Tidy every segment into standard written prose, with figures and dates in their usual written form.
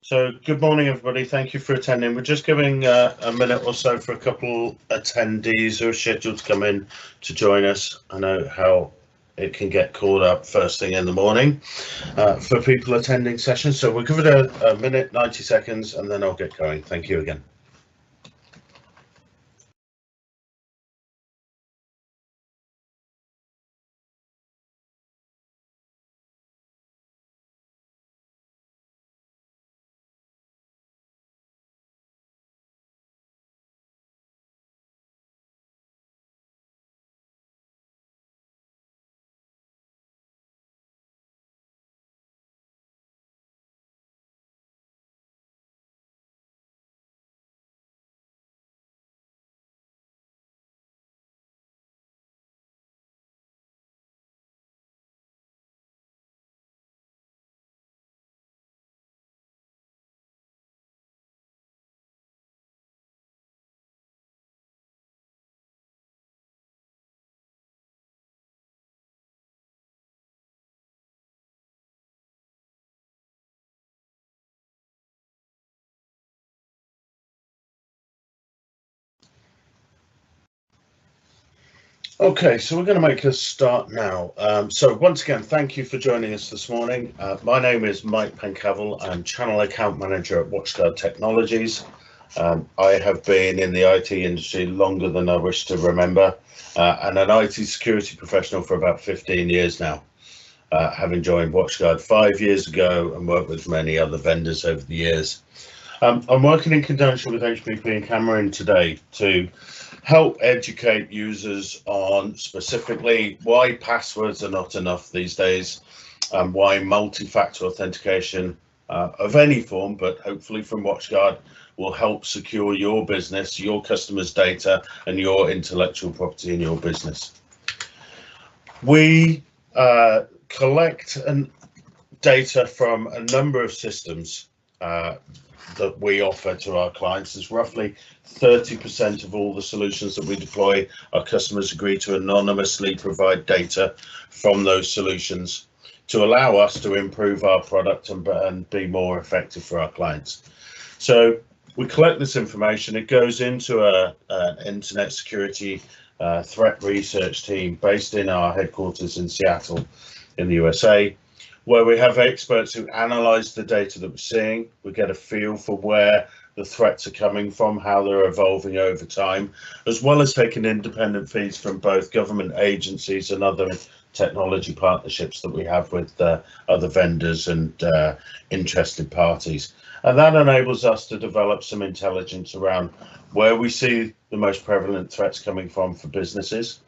So good morning, everybody. Thank you for attending. We're just giving a minute or so for a couple attendees who are scheduled to come in to join us. I know how it can get caught up first thing in the morning for people attending sessions. So we'll give it a minute, 90 seconds, and then I'll get going. Thank you again. Okay, so we're going to make a start now. So once again, thank you for joining us this morning. My name is Mike Pencavel. I'm Channel Account Manager at WatchGuard Technologies. I have been in the IT industry longer than I wish to remember, and an IT security professional for about 15 years now, having joined WatchGuard 5 years ago and worked with many other vendors over the years. I'm working in conjunction with HPP and Cameron today to help educate users on specifically why passwords are not enough these days, and why multi-factor authentication of any form, but hopefully from WatchGuard, will help secure your business, your customers' data, and your intellectual property in your business. We collect data from a number of systems that we offer to our clients. Is roughly 30% of all the solutions that we deploy. Our customers agree to anonymously provide data from those solutions to allow us to improve our product and be more effective for our clients. So we collect this information. It goes into an internet security threat research team based in our headquarters in Seattle in the USA, where we have experts who analyze the data that we're seeing. We get a feel for where the threats are coming from, how they're evolving over time, as well as taking independent feeds from both government agencies and other technology partnerships that we have with other vendors and interested parties. And that enables us to develop some intelligence around where we see the most prevalent threats coming from for businesses,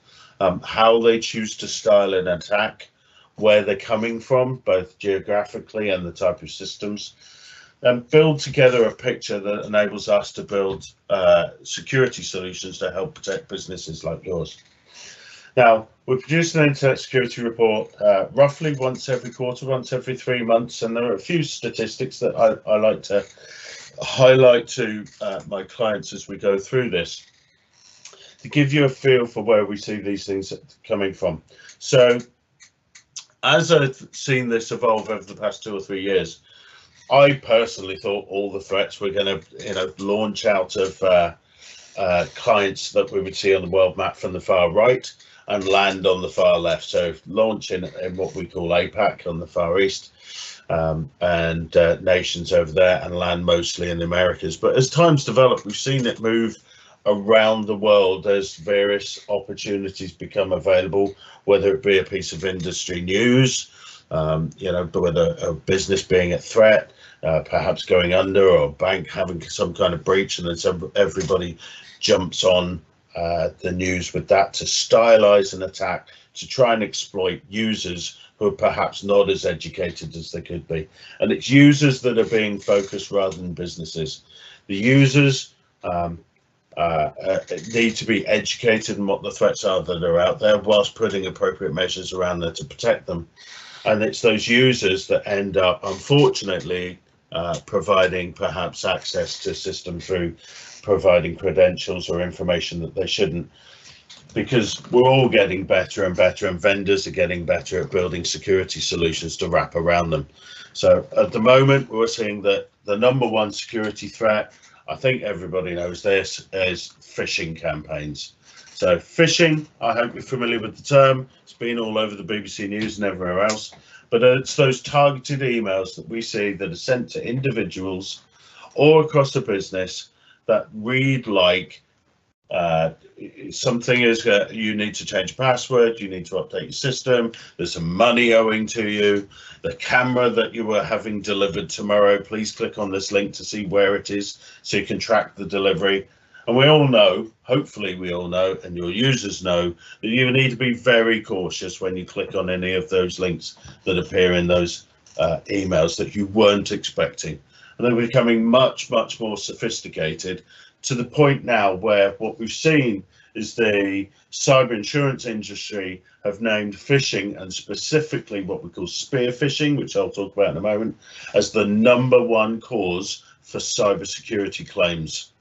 how they choose to style an attack, where they're coming from, both geographically and the type of systems, and build together a picture that enables us to build security solutions to help protect businesses like yours. Now, we produce an internet security report roughly once every quarter, once every 3 months, and there are a few statistics that I like to highlight to my clients as we go through this, to give you a feel for where we see these things coming from. So, as I've seen this evolve over the past 2 or 3 years, I personally thought all the threats were going to, launch out of clients that we would see on the world map from the far right and land on the far left. So launch in what we call APAC on the far east, and nations over there, and land mostly in the Americas. But as time's developed, we've seen it move around the world as various opportunities become available, whether it be a piece of industry news, whether a business being at threat, perhaps going under, or a bank having some kind of breach, and then everybody jumps on the news with that to stylize an attack to try and exploit users who are perhaps not as educated as they could be. And it's users that are being focused rather than businesses. The users need to be educated in what the threats are that are out there, whilst putting appropriate measures around there to protect them. And it's those users that end up, unfortunately, providing perhaps access to system through providing credentials or information that they shouldn't. because we're all getting better and better, and vendors are getting better at building security solutions to wrap around them. So at the moment, we're seeing that the number one security threat, I think everybody knows this, is phishing campaigns. So phishing, I hope you're familiar with the term. It's been all over the BBC News and everywhere else. But it's those targeted emails that we see that are sent to individuals or across the business that read like something is you need to change password, you need to update your system, there's some money owing to you, the camera that you were having delivered tomorrow, please click on this link to see where it is so you can track the delivery. And we all know, hopefully we all know, and your users know, that you need to be very cautious when you click on any of those links that appear in those emails that you weren't expecting. And they're becoming much, much more sophisticated, to the point now where what we've seen is the cyber insurance industry have named phishing, and specifically what we call spear phishing, which I'll talk about in a moment, as the #1 cause for cybersecurity claims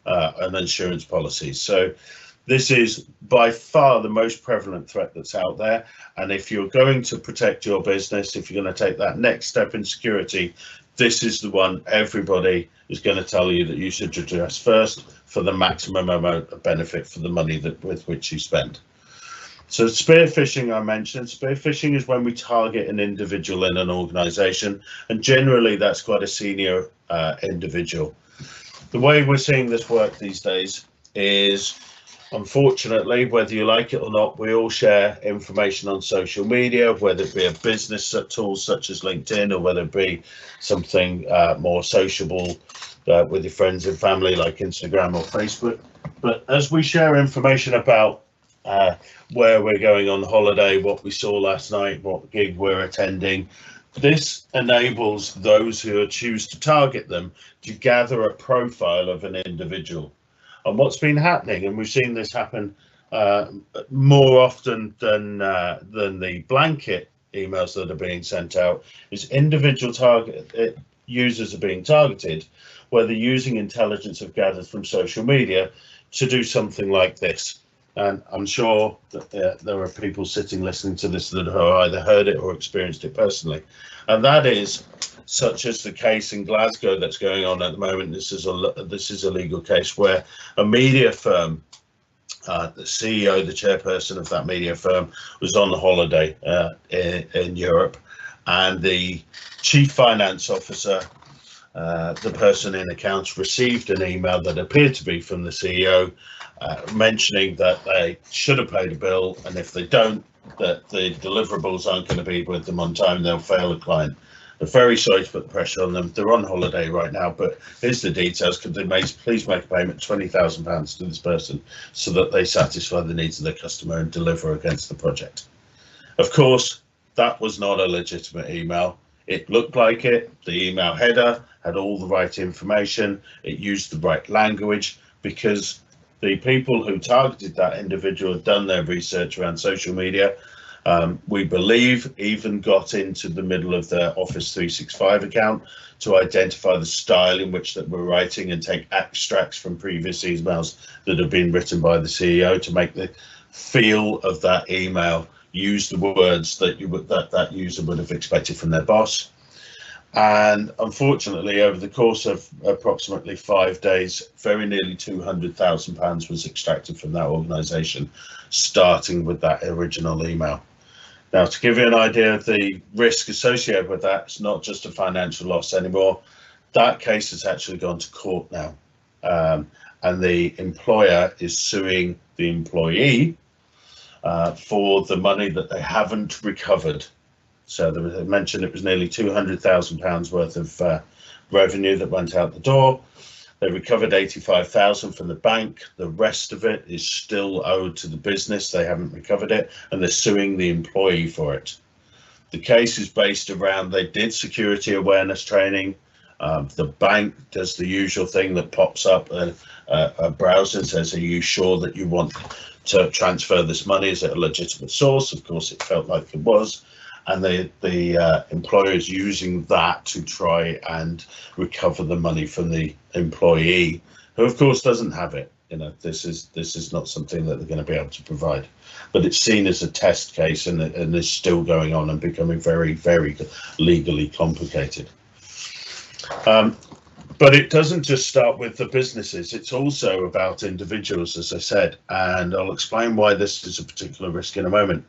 and insurance policies. So this is by far the most prevalent threat that's out there. And if you're going to protect your business, if you're going to take that next step in security, this is the one everybody is going to tell you that you should address first for the maximum amount of benefit for the money that with which you spend. So spear phishing, I mentioned. Spear phishing is when we target an individual in an organization, and generally that's quite a senior individual. The way we're seeing this work these days is, unfortunately, whether you like it or not, we all share information on social media, whether it be a business tool such as LinkedIn, or whether it be something more sociable with your friends and family like Instagram or Facebook. But as we share information about where we're going on holiday, what we saw last night, what gig we're attending, this enables those who choose to target them to gather a profile of an individual. And what's been happening, and we've seen this happen more often than the blanket emails that are being sent out, is individual target users are being targeted, where they're using intelligence have gathered from social media to do something like this. And I'm sure that there are people sitting listening to this that have either heard it or experienced it personally. And that is, such as the case in Glasgow that's going on at the moment. This is a legal case where a media firm, the CEO, the chairperson of that media firm, was on holiday in Europe, and the chief finance officer, the person in accounts, received an email that appeared to be from the CEO, mentioning that they should have paid a bill, and if they don't, that the deliverables aren't going to be with them on time, they'll fail a client. They're very sorry to put the pressure on them. They're on holiday right now, but here's the details. Could they please make a payment, £20,000 to this person, so that they satisfy the needs of their customer and deliver against the project? Of course, that was not a legitimate email. It looked like it. The email header had all the right information. It used the right language, because the people who targeted that individual had done their research around social media. We believe even got into the middle of their Office 365 account to identify the style in which that we're writing, and take extracts from previous emails that have been written by the CEO to make the feel of that email use the words that that user would have expected from their boss. And unfortunately, over the course of approximately 5 days, very nearly £200,000 was extracted from that organisation, starting with that original email. Now, to give you an idea of the risk associated with that, it's not just a financial loss anymore. That case has actually gone to court now, and the employer is suing the employee for the money that they haven't recovered. So I mentioned it was nearly £200,000 worth of revenue that went out the door. They recovered 85,000 from the bank. The rest of it is still owed to the business. They haven't recovered it, and they're suing the employee for it. The case is based around, they did security awareness training. The bank does the usual thing that pops up a browser and says, are you sure that you want to transfer this money? Is it a legitimate source? Of course, it felt like it was. And the employer is using that to try and recover the money from the employee, who of course doesn't have it. this is not something that they're going to be able to provide. But it's seen as a test case, and is still going on and becoming very, very legally complicated. But it doesn't just start with the businesses, it's also about individuals, as I said, and I'll explain why this is a particular risk in a moment.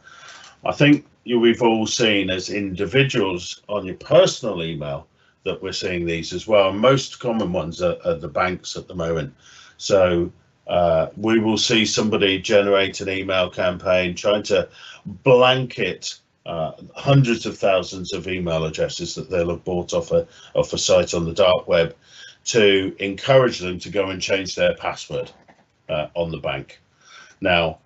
I think we've all seen as individuals on your personal email that we're seeing these as well. Most common ones are the banks at the moment. So we will see somebody generate an email campaign trying to blanket hundreds of thousands of email addresses that they'll have bought off a site on the dark web to encourage them to go and change their password on the bank. Now,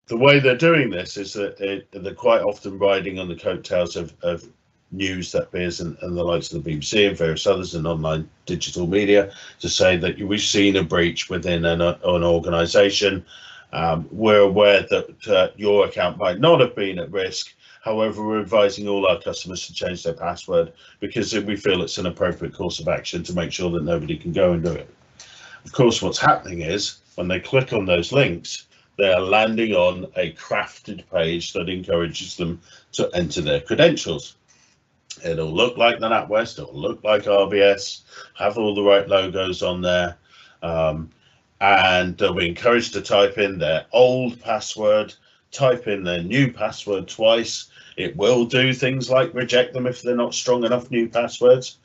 the way they're doing this is that they're quite often riding on the coattails of news that appears in the likes of the BBC and various others in online digital media to say that we've seen a breach within an organisation. We're aware that your account might not have been at risk. However, we're advising all our customers to change their password because we feel it's an appropriate course of action to make sure that nobody can go and do it. Of course, what's happening is when they click on those links, they are landing on a crafted page that encourages them to enter their credentials. It'll look like the NatWest, it'll look like RBS, have all the right logos on there, and they'll be encouraged to type in their old password, type in their new password twice. It will do things like reject them if they're not strong enough new passwords.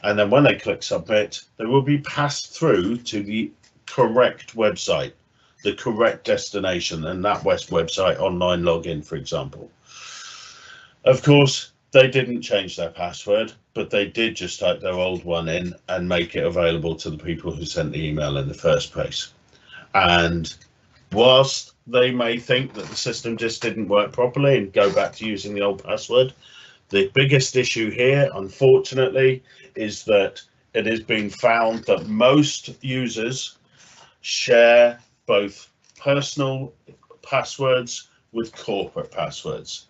And then when they click submit, they will be passed through to the correct website, the correct destination, and NatWest website online login, for example. Of course, they didn't change their password, but they did just type their old one in and make it available to the people who sent the email in the first place. And whilst they may think that the system just didn't work properly and go back to using the old password, the biggest issue here, unfortunately, is that it has been found that most users share both personal passwords with corporate passwords.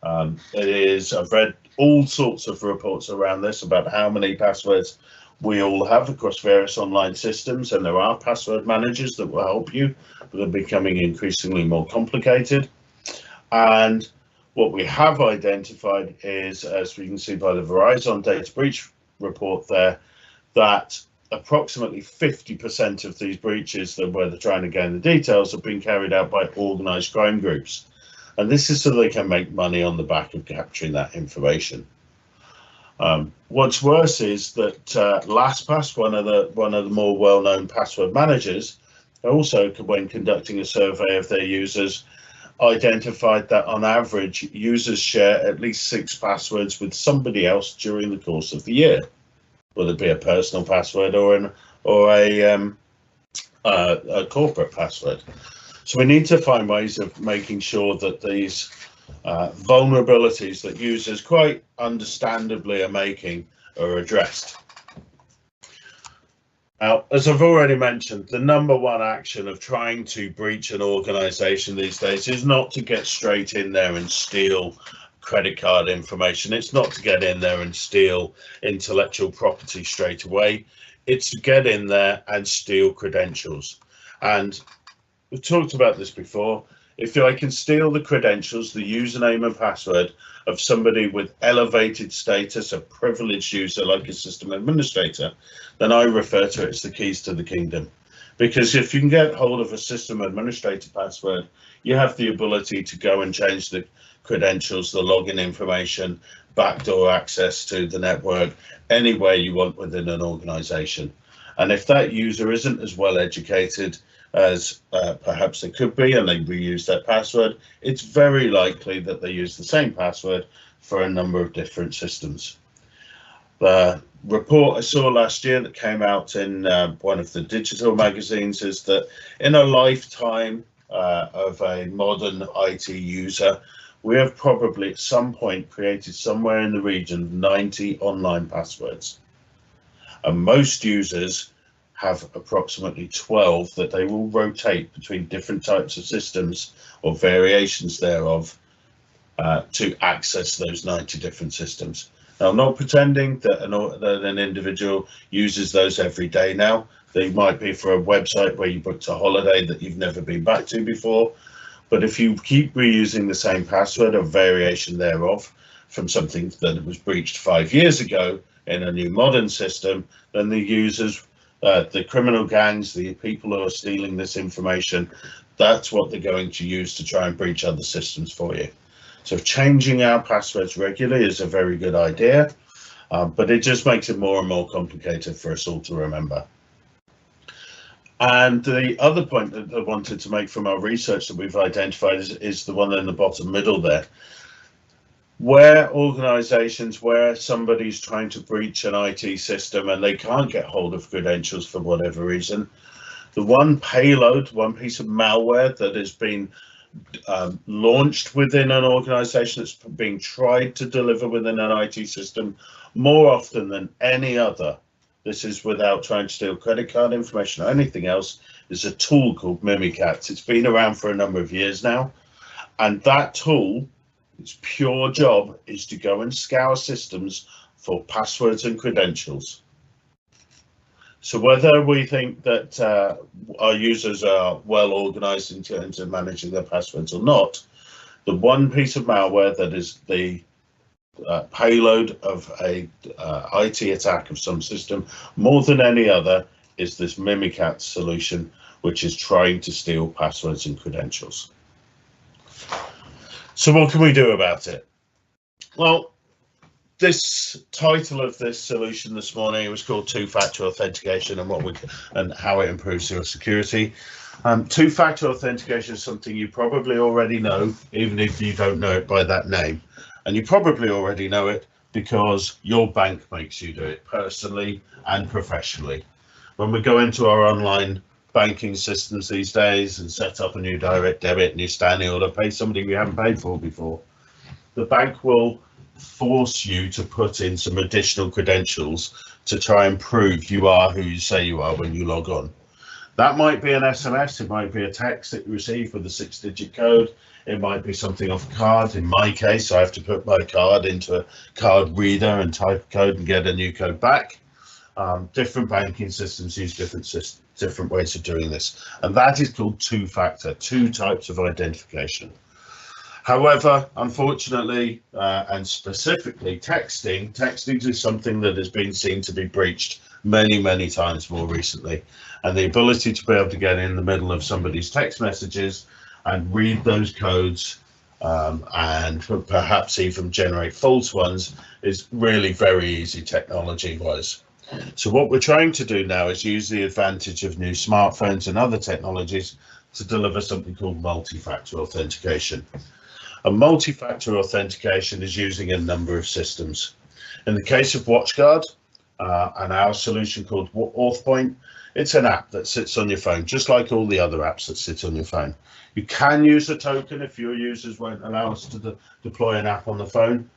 I've read all sorts of reports around this about how many passwords we all have across various online systems, and there are password managers that will help you, but they're becoming increasingly more complicated. And what we have identified is, as we can see by the Verizon data breach report there, that approximately 50% of these breaches where they're trying to gain the details have been carried out by organized crime groups. And this is so they can make money on the back of capturing that information. What's worse is that LastPass, one of the more well-known password managers, also, when conducting a survey of their users, identified that on average users share at least 6 passwords with somebody else during the course of the year, whether it be a personal password or a corporate password. So we need to find ways of making sure that these vulnerabilities that users quite understandably are making are addressed. Now, as I've already mentioned, the #1 action of trying to breach an organization these days is not to get straight in there and steal credit card information. It's not to get in there and steal intellectual property straight away. It's to get in there and steal credentials. And we've talked about this before. If I can steal the credentials, the username and password of somebody with elevated status, a privileged user like a system administrator, then I refer to it as the keys to the kingdom. Because if you can get hold of a system administrator password, you have the ability to go and change the credentials, the login information, backdoor access to the network, anywhere you want within an organization. And if that user isn't as well educated as perhaps they could be, and they reuse their password, it's very likely that they use the same password for a number of different systems. The report I saw last year that came out in one of the digital magazines is that in a lifetime of a modern IT user, we have probably at some point created somewhere in the region of 90 online passwords. And most users have approximately 12 that they will rotate between different types of systems or variations thereof to access those 90 different systems. Now, I'm not pretending that an individual uses those every day now. They might be for a website where you booked a holiday that you've never been back to before. But if you keep reusing the same password or variation thereof from something that was breached 5 years ago in a new modern system, then the users, the criminal gangs, the people who are stealing this information, that's what they're going to use to try and breach other systems for you. So changing our passwords regularly is a very good idea, but it just makes it more and more complicated for us all to remember. And the other point that I wanted to make from our research that we've identified is the one in the bottom middle there. Where organizations, where somebody's trying to breach an IT system and they can't get hold of credentials for whatever reason, the one payload, one piece of malware that has been launched within an organization that's being tried to deliver within an IT system more often than any other, this is without trying to steal credit card information or anything else, is a tool called Mimikatz. It's been around for a number of years now, and that tool, its pure job is to go and scour systems for passwords and credentials. So whether we think that our users are well organized in terms of managing their passwords or not, the one piece of malware that is the payload of a IT attack of some system, more than any other, is this Mimikatz solution, which is trying to steal passwords and credentials. So what can we do about it? Well, this title of this solution this morning was called Two-Factor Authentication and how it improves your security. Two-factor authentication is something you probably already know, even if you don't know it by that name. And you probably already know it because your bank makes you do it personally and professionally. When we go into our online banking systems these days and set up a new direct debit, new standing order, pay somebody we haven't paid for before, the bank will force you to put in some additional credentials to try and prove you are who you say you are when you log on. That might be an SMS, it might be a text that you receive with a 6-digit code, it might be something off a card. In my case, I have to put my card into a card reader and type a code and get a new code back. Different banking systems use different ways of doing this, and that is called two-factor, two types of identification. However, unfortunately, and specifically texting is something that has been seen to be breached many times more recently, and the ability to be able to get in the middle of somebody's text messages and read those codes and perhaps even generate false ones is really very easy technology wise. So what we're trying to do now is use the advantage of new smartphones and other technologies to deliver something called multi-factor authentication. A multi-factor authentication is using a number of systems. In the case of WatchGuard and our solution called OrthPoint, it's an app that sits on your phone, just like all the other apps that sit on your phone. You can use a token if your users won't allow us to deploy an app on the phone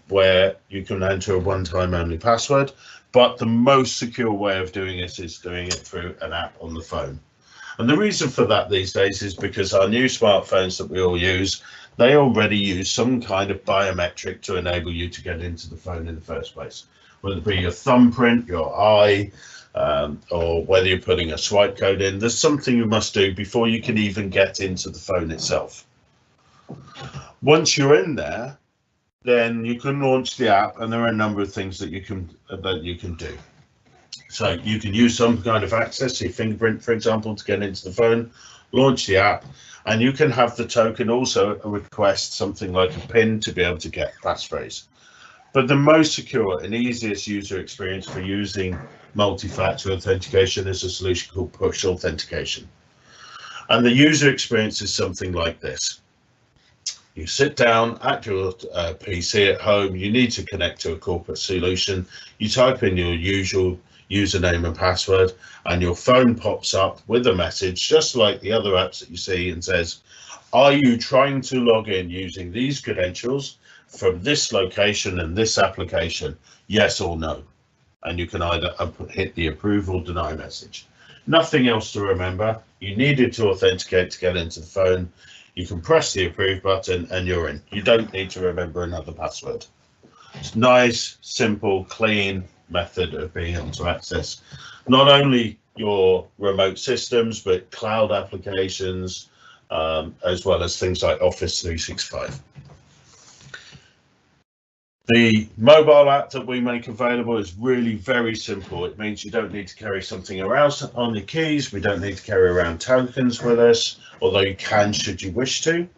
where you can enter a one-time only password, but the most secure way of doing it is doing it through an app on the phone. And the reason for that these days is because our new smartphones that we all use, they already use some kind of biometric to enable you to get into the phone in the first place, whether it be your thumbprint, your eye, or whether you're putting a swipe code in. There's something you must do before you can even get into the phone itself. Once you're in there, then you can launch the app, and there are a number of things that you can do. So you can use some kind of access, your fingerprint, for example, to get into the phone, launch the app, and you can have the token also request something like a PIN to be able to get passphrase. But the most secure and easiest user experience for using multi-factor authentication is a solution called push authentication. And the user experience is something like this. You sit down at your PC at home, you need to connect to a corporate solution, you type in your usual username and password, and your phone pops up with a message, just like the other apps that you see, and says, are you trying to log in using these credentials from this location and this application, yes or no? And you can either hit the approve or deny message. Nothing else to remember. You needed to authenticate to get into the phone. You can press the approve button and you're in. You don't need to remember another password. It's nice, simple, clean method of being able to access not only your remote systems, but cloud applications, as well as things like Office 365. The mobile app that we make available is really very simple. It means you don't need to carry something around on your keys. We don't need to carry around tokens with us, although you can should you wish to.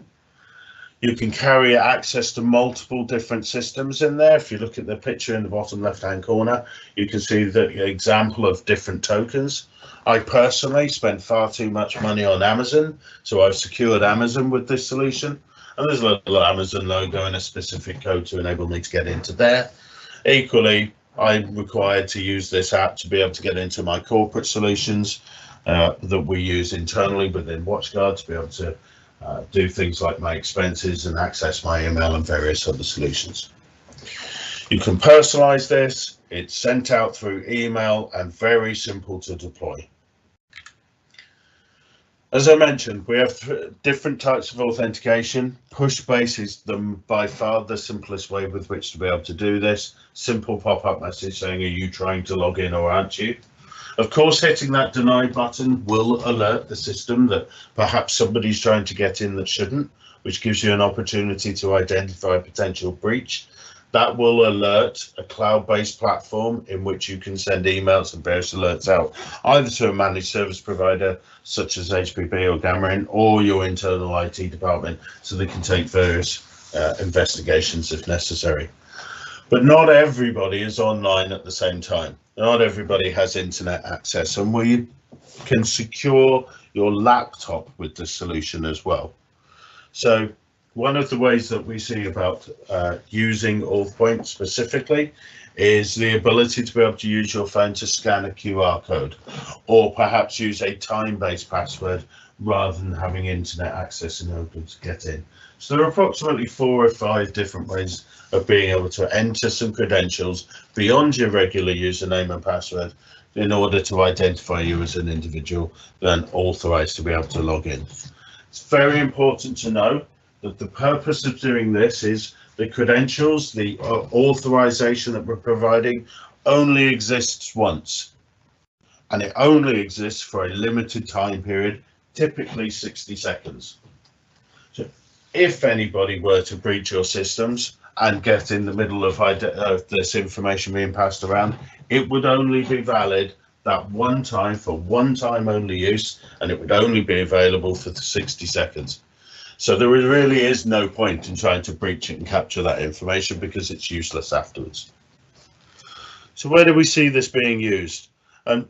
You can carry access to multiple different systems in there. If you look at the picture in the bottom left-hand corner, you can see the example of different tokens. I personally spent far too much money on Amazon, so I've secured Amazon with this solution. And there's a little Amazon logo and a specific code to enable me to get into there. Equally, I'm required to use this app to be able to get into my corporate solutions that we use internally within WatchGuard to be able to do things like my expenses and access my email and various other solutions. You can personalize this. It's sent out through email and very simple to deploy. As I mentioned, we have different types of authentication. Push-based is by far the simplest way with which to be able to do this. Simple pop-up message saying, are you trying to log in or aren't you? Of course, hitting that deny button will alert the system that perhaps somebody's trying to get in that shouldn't, which gives you an opportunity to identify a potential breach. That will alert a cloud-based platform in which you can send emails and various alerts out, either to a managed service provider such as HPB or Xamarin, or your internal IT department, so they can take various investigations if necessary. But not everybody is online at the same time. Not everybody has internet access, and we can secure your laptop with this solution as well. So one of the ways that we see about using OrthPoint specifically is the ability to be able to use your phone to scan a QR code, or perhaps use a time-based password rather than having internet access in order to get in. So there are approximately 4 or 5 different ways of being able to enter some credentials beyond your regular username and password in order to identify you as an individual then authorized to be able to log in. It's very important to know that the purpose of doing this is the credentials, the authorization that we're providing only exists once, and it only exists for a limited time period, typically 60 seconds. So if anybody were to breach your systems and get in the middle of this information being passed around, it would only be valid that one time for one time only use, and it would only be available for the 60 seconds. So there really is no point in trying to breach it and capture that information because it's useless afterwards. So where do we see this being used? And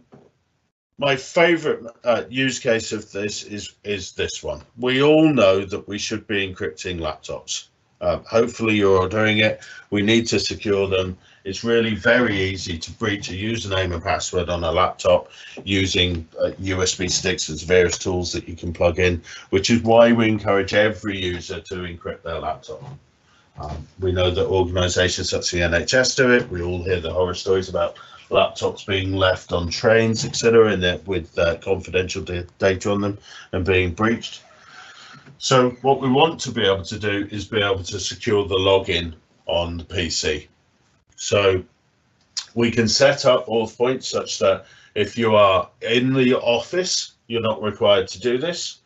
my favorite use case of this is this one. We all know that we should be encrypting laptops. Hopefully you're all doing it. We need to secure them. It's really very easy to breach a username and password on a laptop using USB sticks. There's various tools that you can plug in, which is why we encourage every user to encrypt their laptop. We know that organizations such as the NHS do it. We all hear the horror stories about laptops being left on trains, etc., and with confidential data on them and being breached. So what we want to be able to do is be able to secure the login on the PC. So we can set up OrthPoint such that if you are in the office, you're not required to do this.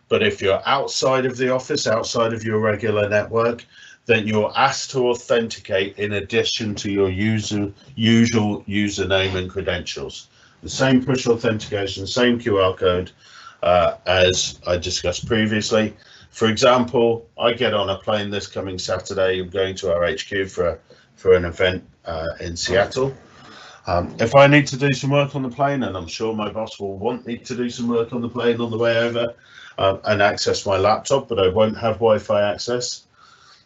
But if you're outside of the office, outside of your regular network, then you're asked to authenticate in addition to your usual username and credentials. The same push authentication, same QR code as I discussed previously. For example, I get on a plane this coming Saturday. I'm going to our HQ for an event in Seattle. If I need to do some work on the plane, and I'm sure my boss will want me to do some work on the plane on the way over and access my laptop, but I won't have Wi-Fi access,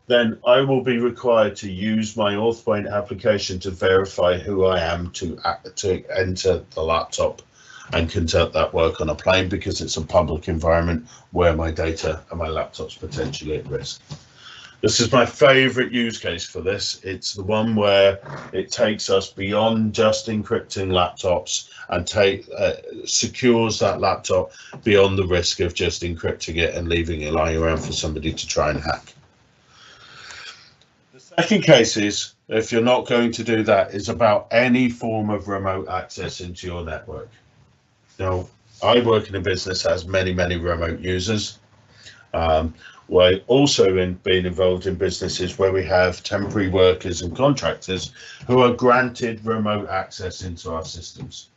then I will be required to use my OrthPoint application to verify who I am to enter the laptop and conduct that work on a plane, because it's a public environment where my data and my laptop's potentially at risk. This is my favorite use case for this. It's the one where it takes us beyond just encrypting laptops and secures that laptop beyond the risk of just encrypting it and leaving it lying around for somebody to try and hack. The second case is, if you're not going to do that, is about any form of remote access into your network. Now, I work in a business that has many remote users. We're also being involved in businesses where we have temporary workers and contractors who are granted remote access into our systems.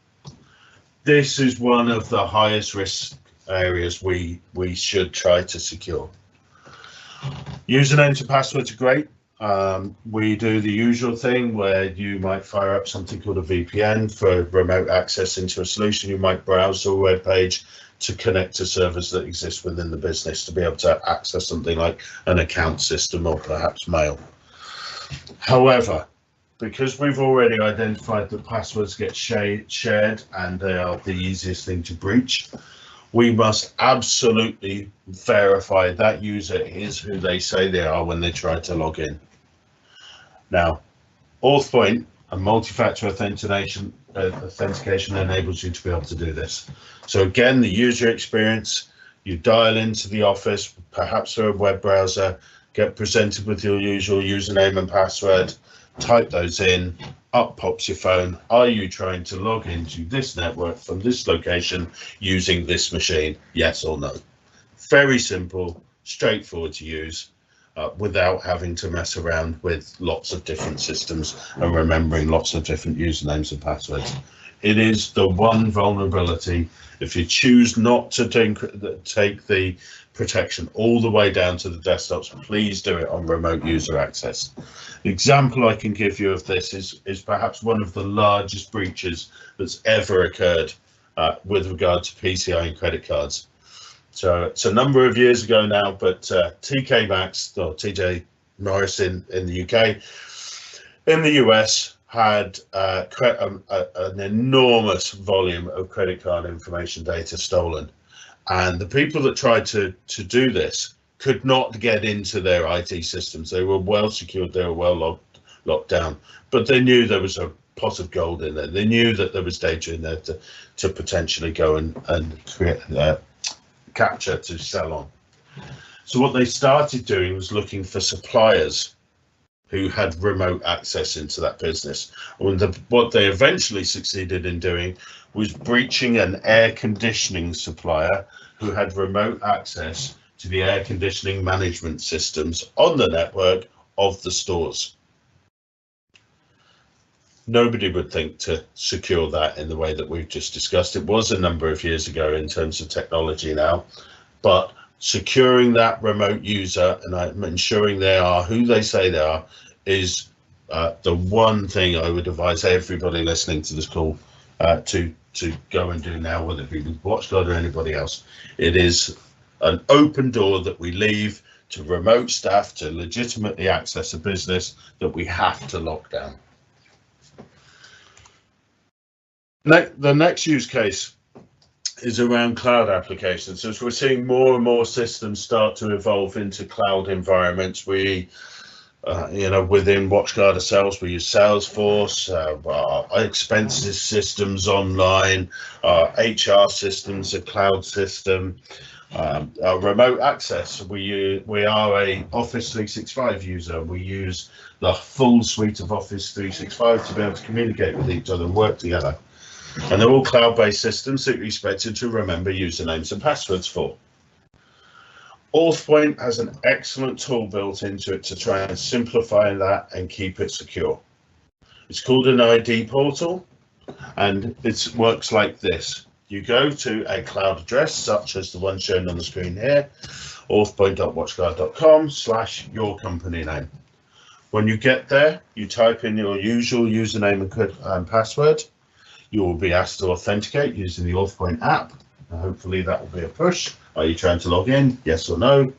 This is one of the highest risk areas we should try to secure. Usernames and passwords are great. We do the usual thing where you might fire up something called a VPN for remote access into a solution. You might browse a web page to connect to servers that exist within the business to be able to access something like an account system or perhaps mail. However, because we've already identified that passwords get shared and they are the easiest thing to breach, we must absolutely verify that user is who they say they are when they try to log in. Now, OrthPoint and multi-factor authentication enables you to be able to do this. So again, the user experience, you dial into the office, perhaps through a web browser, get presented with your usual username and password, type those in, up pops your phone. Are you trying to log into this network from this location using this machine? Yes or no. Very simple, straightforward to use. Without having to mess around with lots of different systems and remembering lots of different usernames and passwords. It is the one vulnerability. If you choose not to take the protection all the way down to the desktops, please do it on remote user access. The example I can give you of this is perhaps one of the largest breaches that's ever occurred with regard to PCI and credit cards. So it's a number of years ago now, but TK Maxx, or TJ Morris in the UK, in the US had an enormous volume of credit card information data stolen. And the people that tried to do this could not get into their IT systems. They were well secured, they were well locked down, but they knew there was a pot of gold in there. They knew that there was data in there to potentially go and create capture to sell on. So what they started doing was looking for suppliers who had remote access into that business. And what they eventually succeeded in doing was breaching an air conditioning supplier who had remote access to the air conditioning management systems on the network of the stores. Nobody would think to secure that in the way that we've just discussed. It was a number of years ago in terms of technology now, but securing that remote user and ensuring they are who they say they are is the one thing I would advise everybody listening to this call to go and do now, whether it be with WatchGuard or anybody else. It is an open door that we leave to remote staff to legitimately access a business that we have to lock down. The next use case is around cloud applications. So as we're seeing more and more systems start to evolve into cloud environments, we, within WatchGuard ourselves, we use Salesforce, our expenses systems online, our HR systems, a cloud system, our remote access. We are a Office 365 user. We use the full suite of Office 365 to be able to communicate with each other and work together. And they're all cloud-based systems that you're expected to remember usernames and passwords for. OrthPoint has an excellent tool built into it to try and simplify that and keep it secure. It's called an ID portal, and it works like this. You go to a cloud address, such as the one shown on the screen here, orthpoint.watchguard.com/your company name. When you get there, you type in your usual username and password. You will be asked to authenticate using the OrthPoint app. Hopefully that will be a push. Are you trying to log in? Yes or no?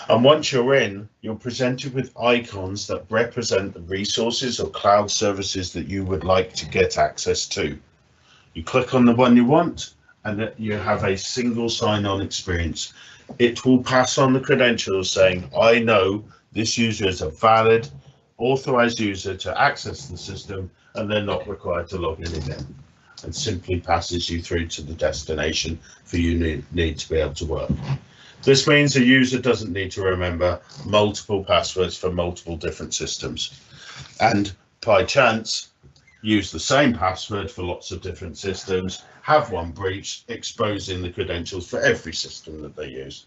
And once you're in, you're presented with icons that represent the resources or cloud services that you would like to get access to. You click on the one you want, and you have a single sign-on experience. It will pass on the credentials saying, I know this user is a valid, authorized user to access the system, and they're not required to log in again, and simply passes you through to the destination for you need to be able to work. This means a user doesn't need to remember multiple passwords for multiple different systems, and by chance use the same password for lots of different systems have one breached, exposing the credentials for every system that they use.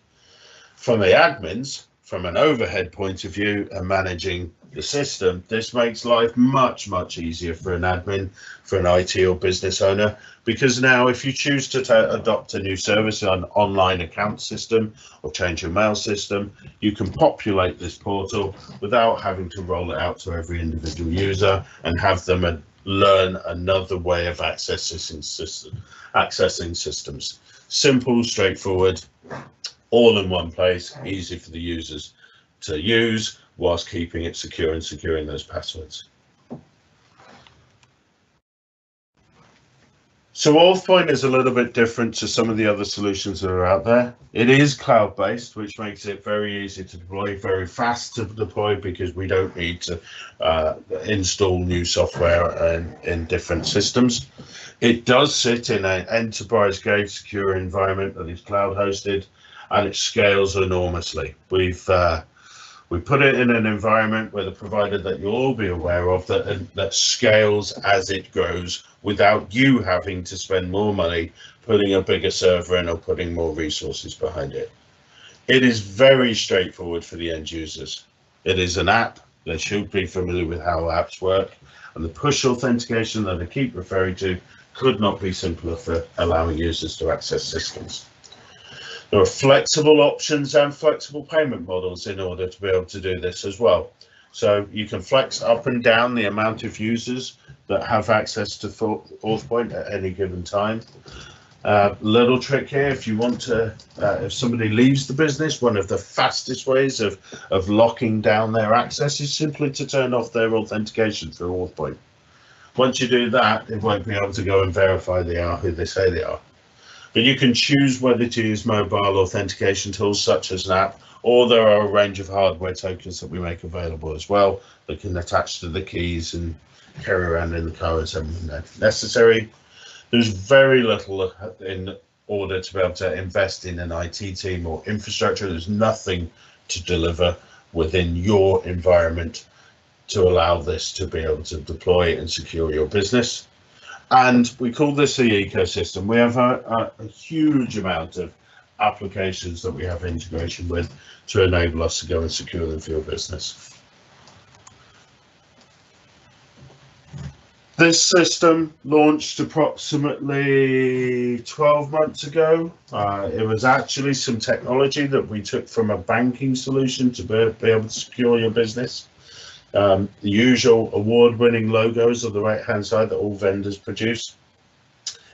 From the admins, from an overhead point of view and managing the system, this makes life much, much easier for an admin, for an IT or business owner, because now if you choose to adopt a new service, an online account system, or change your mail system, you can populate this portal without having to roll it out to every individual user and have them learn another way of accessing systems. Simple, straightforward, all in one place, easy for the users to use whilst keeping it secure and securing those passwords. So OrthPoint is a little bit different to some of the other solutions that are out there. It is cloud-based, which makes it very easy to deploy, very fast to deploy, because we don't need to install new software in different systems. It does sit in an enterprise-grade secure environment that is cloud-hosted, and it scales enormously. We put it in an environment where the provider that you'll all be aware of that scales as it grows without you having to spend more money putting a bigger server in or putting more resources behind it. It is very straightforward for the end users. It is an app. They should be familiar with how apps work, and the push authentication that I keep referring to could not be simpler for allowing users to access systems. There are flexible options and flexible payment models in order to be able to do this as well. So you can flex up and down the amount of users that have access to OrthPoint at any given time. Little trick here, if you want to, if somebody leaves the business, one of the fastest ways of locking down their access is simply to turn off their authentication through OrthPoint. Once you do that, it won't be able to go and verify they are who they say they are. But you can choose whether to use mobile authentication tools such as an app, or there are a range of hardware tokens that we make available as well that can attach to the keys and carry around in the car as and when necessary. There's very little in order to be able to invest in an IT team or infrastructure. There's nothing to deliver within your environment to allow this to be able to deploy and secure your business. And we call this the ecosystem. We have a huge amount of applications that we have integration with to enable us to go and secure them for your business. This system launched approximately 12 months ago. It was actually some technology that we took from a banking solution to be able to secure your business. The usual award-winning logos on the right-hand side that all vendors produce.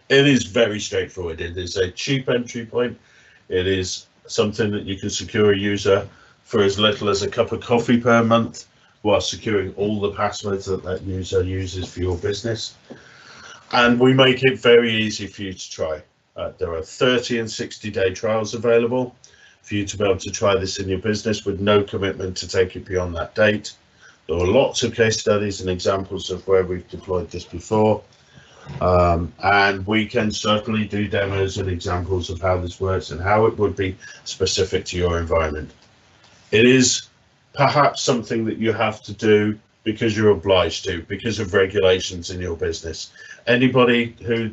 It is very straightforward. It is a cheap entry point. It is something that you can secure a user for as little as a cup of coffee per month, while securing all the passwords that user uses for your business. And we make it very easy for you to try. There are 30 and 60-day trials available for you to be able to try this in your business with no commitment to take it beyond that date. There are lots of case studies and examples of where we've deployed this before, and we can certainly do demos and examples of how this works and how it would be specific to your environment. It is perhaps something that you have to do because you're obliged to, because of regulations in your business. Anybody who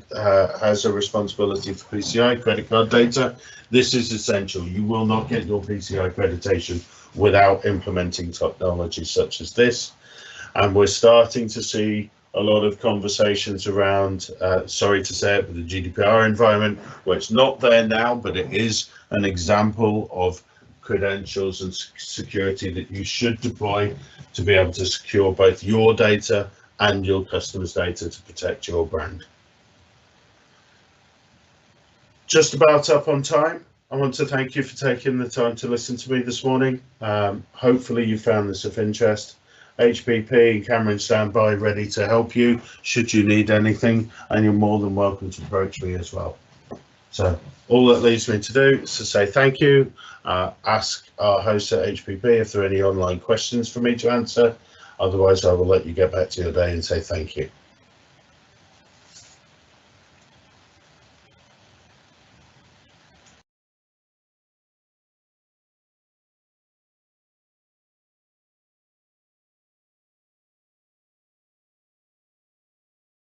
has a responsibility for PCI credit card data, this is essential. You will not get your PCI accreditation without implementing technology such as this. And we're starting to see a lot of conversations around, sorry to say it, but the GDPR environment, where it's not there now, but it is an example of credentials and security that you should deploy to be able to secure both your data and your customers' data to protect your brand. Just about up on time. I want to thank you for taking the time to listen to me this morning. Hopefully you found this of interest. HPP and Cameron stand by ready to help you should you need anything, and you're more than welcome to approach me as well. So all that leaves me to do is to say thank you, ask our hosts at HPP if there are any online questions for me to answer. Otherwise, I will let you get back to your day and say thank you.